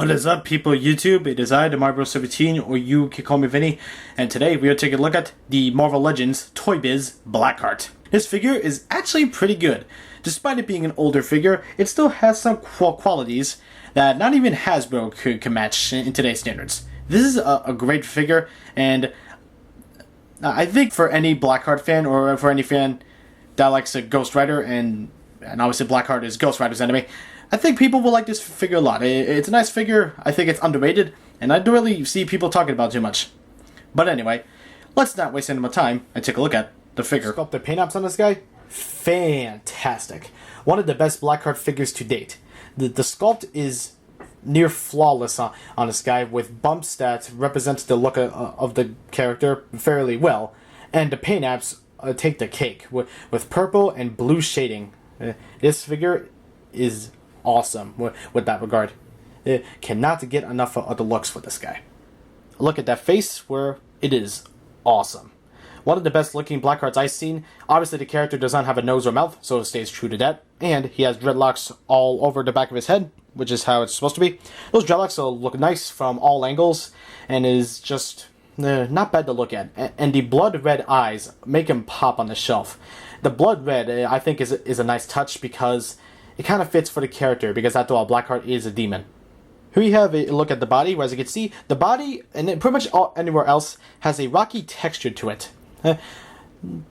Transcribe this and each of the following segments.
What is up, people of YouTube? It is I, the Marvel17, or you can call me Vinny, and today we are taking a look at the Marvel Legends ToyBiz BlackHeart. This figure is actually pretty good. Despite it being an older figure, it still has some qualities that not even Hasbro can match in today's standards. This is a great figure, and I think for any BlackHeart fan, or for any fan that likes a Ghost Rider, and obviously BlackHeart is Ghost Rider's enemy, I think people will like this figure a lot. It's a nice figure. I think it's underrated, and I don't really see people talking about it too much. But anyway, let's not waste any more time and take a look at the figure. Sculpt the paint apps on this guy, fantastic. One of the best BlackHeart figures to date. The sculpt is near flawless on this guy, with bumps that represent the look of the character fairly well, and the paint apps take the cake with purple and blue shading. This figure is awesome with that regard. Cannot get enough of the looks with this guy. Look at that face, where it is awesome. One of the best looking BlackHearts I've seen. Obviously the character does not have a nose or mouth, so it stays true to that. And he has dreadlocks all over the back of his head, which is how it's supposed to be. Those dreadlocks will look nice from all angles, and is just not bad to look at. And the blood red eyes make him pop on the shelf. The blood red, I think, is a nice touch, because it kind of fits for the character, because after all, BlackHeart is a demon. Here you have a look at the body, where as you can see, the body, and pretty much anywhere else, has a rocky texture to it.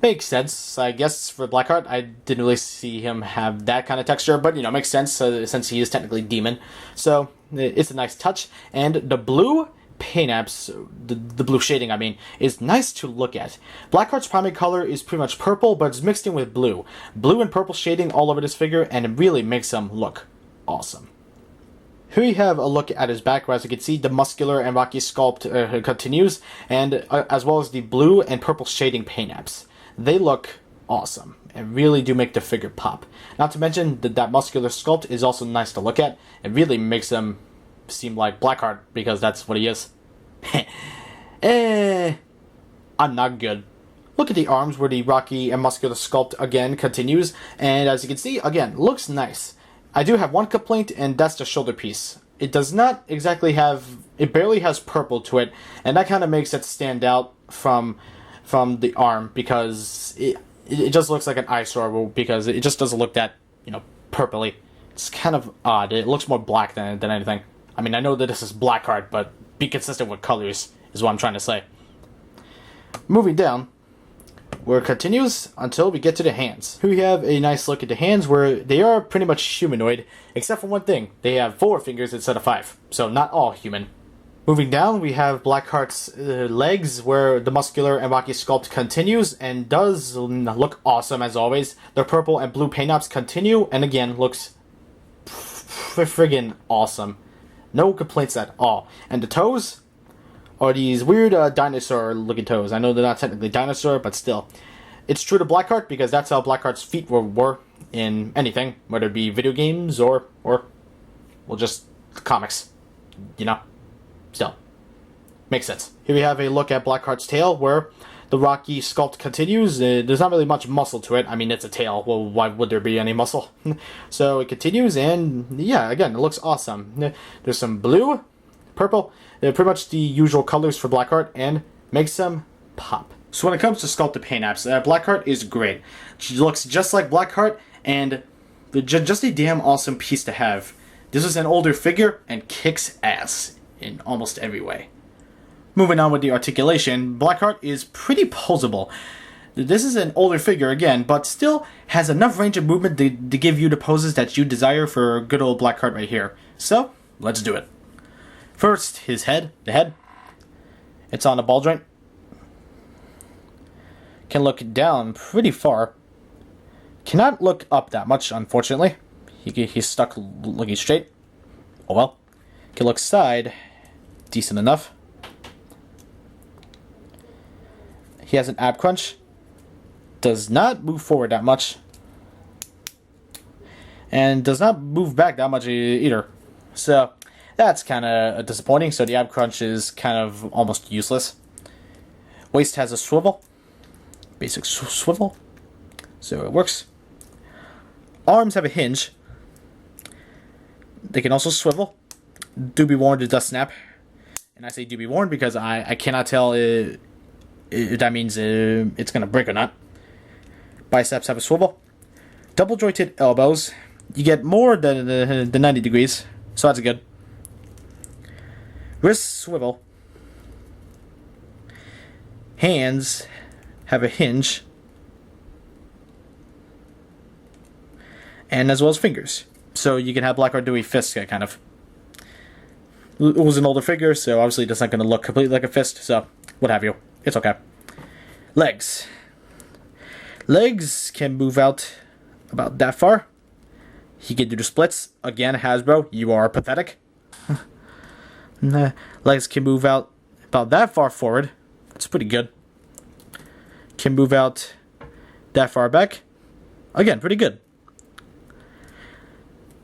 Makes sense, I guess, for BlackHeart. I didn't really see him have that kind of texture, but, you know, makes sense, since he is technically demon. So, it's a nice touch. And the blue paint apps, the blue shading, I mean, is nice to look at. BlackHeart's primary color is pretty much purple, but it's mixed in with blue. Blue and purple shading all over this figure, and it really makes him look awesome. Here you have a look at his back, where as you can see, the muscular and rocky sculpt continues, and as well as the blue and purple shading paint apps. They look awesome, and really do make the figure pop. Not to mention that muscular sculpt is also nice to look at. It really makes him seem like BlackHeart, because that's what he is. I'm not good. Look at the arms, where the rocky and muscular sculpt again continues, and as you can see, again, looks nice. I do have one complaint, and that's the shoulder piece. It does not exactly have, it barely has purple to it, and that kind of makes it stand out from the arm, because it just looks like an eyesore, because it just doesn't look that, you know, purpley. It's kind of odd. It looks more black than anything. I mean, I know that this is BlackHeart, but be consistent with colors is what I'm trying to say. Moving down, where it continues until we get to the hands. Here we have a nice look at the hands, where they are pretty much humanoid, except for one thing. They have 4 fingers instead of 5, so not all human. Moving down, we have BlackHeart's legs, where the muscular and rocky sculpt continues, and does look awesome as always. The purple and blue paint apps continue, and again, looks friggin' awesome. No complaints at all. And the toes are these weird dinosaur-looking toes. I know they're not technically dinosaur, but still. It's true to BlackHeart, because that's how BlackHeart's feet were in anything, whether it be video games or well, just comics. You know? Still. Makes sense. Here we have a look at BlackHeart's tail, where the rocky sculpt continues. There's not really much muscle to it. I mean, it's a tail. Well, why would there be any muscle? So it continues, and yeah, again, it looks awesome. There's some blue, purple, pretty much the usual colors for BlackHeart, and makes them pop. So when it comes to sculpted paint apps, BlackHeart is great. She looks just like BlackHeart, and just a damn awesome piece to have. This is an older figure, and kicks ass in almost every way. Moving on with the articulation, BlackHeart is pretty poseable. This is an older figure again, but still has enough range of movement to give you the poses that you desire for good old BlackHeart right here. So, let's do it. First, his head, the head. It's on a ball joint. Can look down pretty far. Cannot look up that much, unfortunately. He's stuck looking straight. Oh well. Can look side. Decent enough. He has an ab crunch. Does not move forward that much. And does not move back that much either. So, that's kind of disappointing. So the ab crunch is kind of almost useless. Waist has a swivel. Basic swivel. So it works. Arms have a hinge. They can also swivel. Do be warned, it does snap. And I say do be warned because I cannot tell if that means it's going to break or not. Biceps have a swivel. Double jointed elbows. You get more than the 90 degrees, so that's good. Wrist swivel. Hands have a hinge. And as well as fingers. So you can have BlackHeart do a fist kind of. It was an older figure, so obviously it's not going to look completely like a fist, so what have you. It's okay. Legs. Legs can move out about that far. He can do the splits. Again, Hasbro, you are pathetic. Legs can move out about that far forward. That's pretty good. Can move out that far back. Again, pretty good.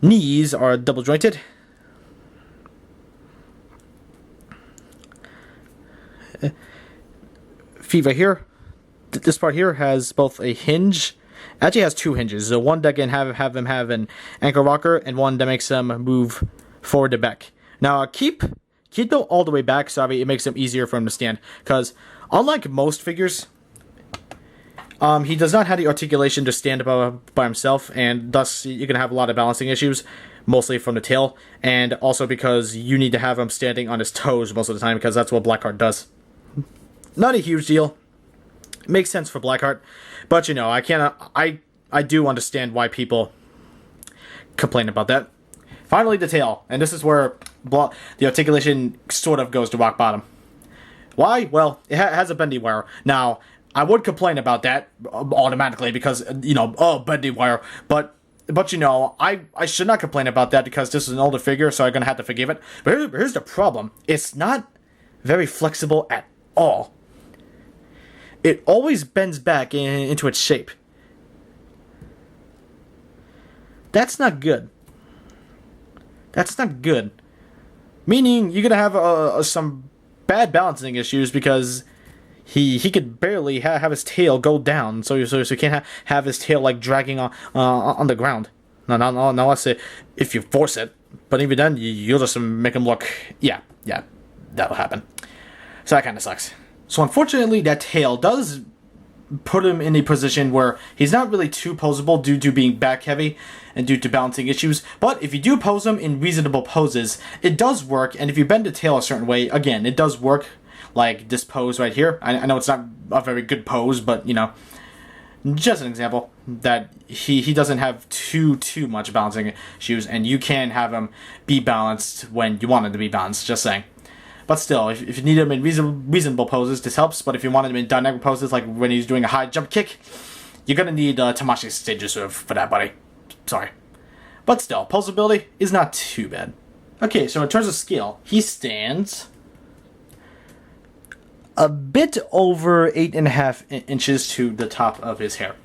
Knees are double jointed. Feet right here. This part here has both a hinge. Actually has two hinges. So one that can have them have an ankle rocker, and one that makes them move forward to back. Now keep them all the way back, so it makes them easier for him to stand. Because unlike most figures, he does not have the articulation to stand up by himself, and thus you're gonna have a lot of balancing issues, mostly from the tail, and also because you need to have him standing on his toes most of the time, because that's what BlackHeart does. Not a huge deal. Makes sense for BlackHeart, but you know, I do understand why people complain about that. Finally, the tail, and this is where the articulation sort of goes to rock bottom. Why? Well, it has a bendy wire. Now, I would complain about that automatically because, you know, oh, bendy wire, but you know, I should not complain about that because this is an older figure, so I'm gonna have to forgive it. But here's the problem: it's not very flexible at all. It always bends back into its shape. That's not good. That's not good. Meaning you're gonna have some bad balancing issues because he could barely have his tail go down, so you can't have his tail like dragging on the ground. No, let's say if you force it, but even then you'll just make him look. Yeah, that'll happen. So that kind of sucks. So unfortunately, that tail does put him in a position where he's not really too poseable due to being back heavy and due to balancing issues. But if you do pose him in reasonable poses, it does work. And if you bend the tail a certain way, again, it does work. Like this pose right here. I know it's not a very good pose, but you know, just an example that he doesn't have too much balancing issues, and you can have him be balanced when you want him to be balanced. Just saying. But still, if you need him in reasonable poses, this helps. But if you want him in dynamic poses, like when he's doing a high jump kick, you're gonna need Tamashii Stage Serve for that, buddy. Sorry. But still, posability is not too bad. Okay, so in terms of scale, he stands a bit over 8.5 inches to the top of his hair.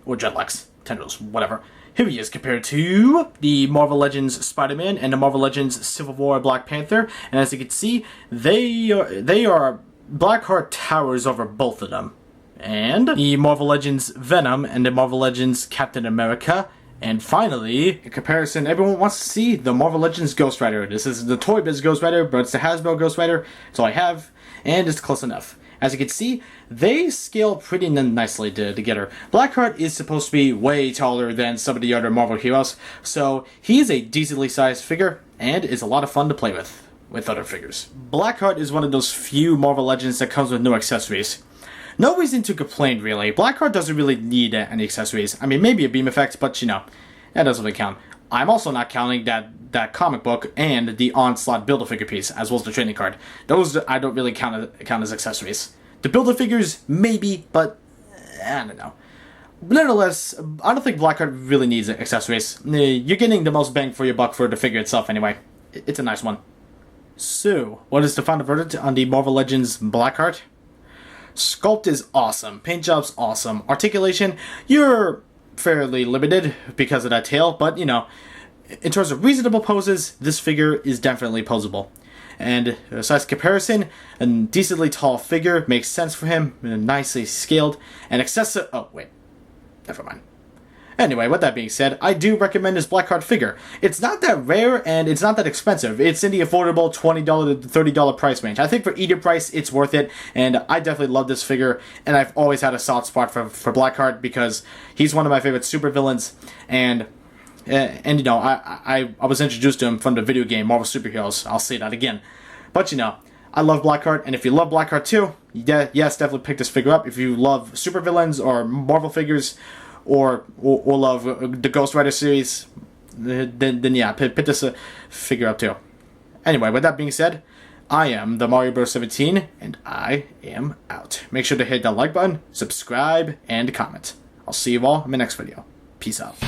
Or dreadlocks, tendrils, whatever. Here he is compared to the Marvel Legends Spider-Man and the Marvel Legends Civil War Black Panther. And as you can see, they are BlackHeart towers over both of them. And the Marvel Legends Venom and the Marvel Legends Captain America. And finally, in comparison, everyone wants to see the Marvel Legends Ghost Rider. This is the ToyBiz Ghost Rider, but it's the Hasbro Ghost Rider. That's all I have, and it's close enough. As you can see, they scale pretty nicely together. BlackHeart is supposed to be way taller than some of the other Marvel heroes, so he is a decently sized figure, and is a lot of fun to play with other figures. BlackHeart is one of those few Marvel Legends that comes with no accessories. No reason to complain, really. BlackHeart doesn't really need any accessories. I mean, maybe a beam effect, but you know, that doesn't really count. I'm also not counting that comic book and the Onslaught Build-A-Figure piece, as well as the trading card. Those I don't really count as accessories. The Build-A-Figures, maybe, but I don't know. But nonetheless, I don't think BlackHeart really needs accessories. You're getting the most bang for your buck for the figure itself anyway. It's a nice one. So, what is the final verdict on the Marvel Legends BlackHeart? Sculpt is awesome. Paint job's awesome. Articulation, you're fairly limited because of that tail, but you know, in terms of reasonable poses, this figure is definitely posable. And size comparison, a decently tall figure makes sense for him, nicely scaled, and excessive. Oh wait, never mind. Anyway, with that being said, I do recommend this BlackHeart figure. It's not that rare and it's not that expensive. It's in the affordable $20 to $30 price range. I think for either price, it's worth it, and I definitely love this figure, and I've always had a soft spot for BlackHeart because he's one of my favorite supervillains, and you know, I was introduced to him from the video game Marvel Superheroes. I'll say that again. But you know, I love BlackHeart, and if you love BlackHeart too, yes, definitely pick this figure up. If you love supervillains or Marvel figures, or love the Ghost Rider series, then yeah, pick this figure up too. Anyway, with that being said, I am the Mario Bros. 17, and I am out. Make sure to hit the like button, subscribe, and comment. I'll see you all in my next video. Peace out.